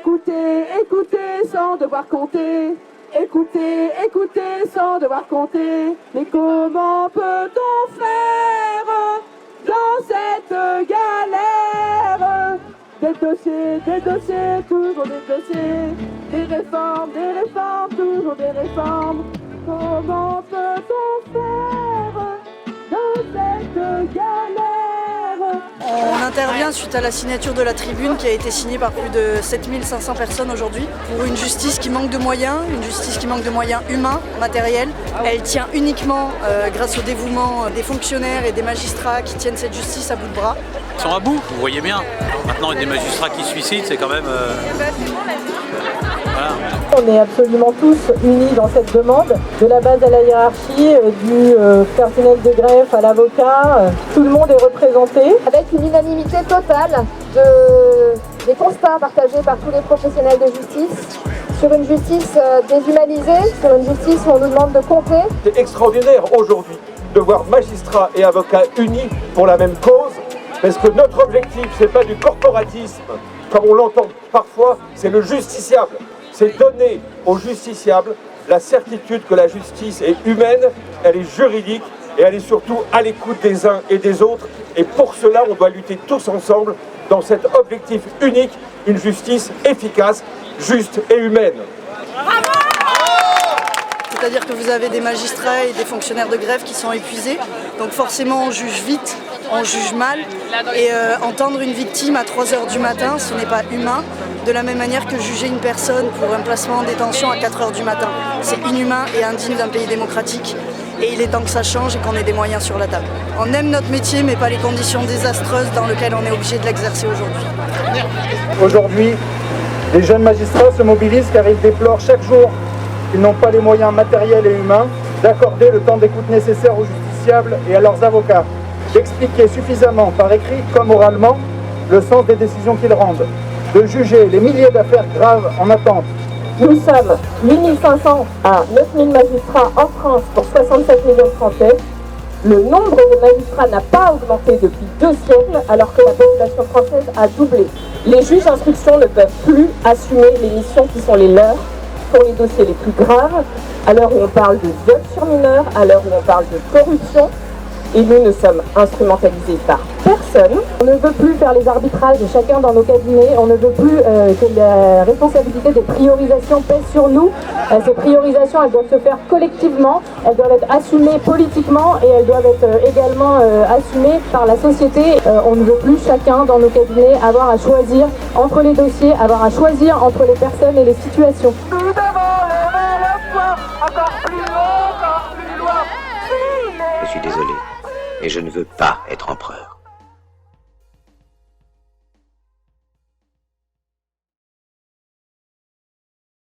Écoutez, écoutez sans devoir compter. Écoutez, écoutez sans devoir compter. Mais comment peut-on faire dans cette galère? Des dossiers, toujours des dossiers. Des réformes, toujours des réformes. Comment peut-on faire dans cette galère? On intervient suite à la signature de la tribune qui a été signée par plus de 7500 personnes aujourd'hui pour une justice qui manque de moyens, une justice qui manque de moyens humains, matériels. Elle tient uniquement grâce au dévouement des fonctionnaires et des magistrats qui tiennent cette justice à bout de bras. Ils sont à bout, vous voyez bien. Maintenant, des magistrats qui se suicident, c'est quand même... Voilà. On est absolument tous unis dans cette demande, de la base à la hiérarchie, du personnel de greffe à l'avocat, tout le monde est représenté. Avec une unanimité totale des constats partagés par tous les professionnels de justice, sur une justice déshumanisée, sur une justice où on nous demande de compter. C'est extraordinaire aujourd'hui de voir magistrats et avocats unis pour la même cause, parce que notre objectif, c'est pas du corporatisme, comme on l'entend parfois, c'est le justiciable. C'est donner aux justiciables la certitude que la justice est humaine, elle est juridique et elle est surtout à l'écoute des uns et des autres. Et pour cela, on doit lutter tous ensemble dans cet objectif unique, une justice efficace, juste et humaine. C'est-à-dire que vous avez des magistrats et des fonctionnaires de greffe qui sont épuisés, donc forcément on juge vite, on juge mal, et entendre une victime à 3h du matin, ce n'est pas humain, de la même manière que juger une personne pour un placement en détention à 4h du matin. C'est inhumain et indigne d'un pays démocratique, et il est temps que ça change et qu'on ait des moyens sur la table. On aime notre métier, mais pas les conditions désastreuses dans lesquelles on est obligé de l'exercer aujourd'hui. Aujourd'hui, les jeunes magistrats se mobilisent car ils déplorent chaque jour qu'ils n'ont pas les moyens matériels et humains d'accorder le temps d'écoute nécessaire aux justiciables et à leurs avocats, d'expliquer suffisamment par écrit comme oralement le sens des décisions qu'ils rendent, de juger les milliers d'affaires graves en attente. Nous sommes 8500 à 9000 magistrats en France pour 67 millions de Français. Le nombre de magistrats n'a pas augmenté depuis 2 siècles alors que la population française a doublé. Les juges d'instruction ne peuvent plus assumer les missions qui sont les leurs pour les dossiers les plus graves, à l'heure où on parle de viol sur mineurs, à l'heure où on parle de corruption, et nous ne sommes instrumentalisés par personne. On ne veut plus faire les arbitrages de chacun dans nos cabinets, on ne veut plus que la responsabilité des priorisations pèse sur nous. Ces priorisations, elles doivent se faire collectivement, elles doivent être assumées politiquement et elles doivent être également assumées par la société. On ne veut plus chacun dans nos cabinets avoir à choisir entre les dossiers, avoir à choisir entre les personnes et les situations. Nous devons lever le poing, encore plus haut, encore plus loin. Je suis désolé, mais je ne veux pas être empereur.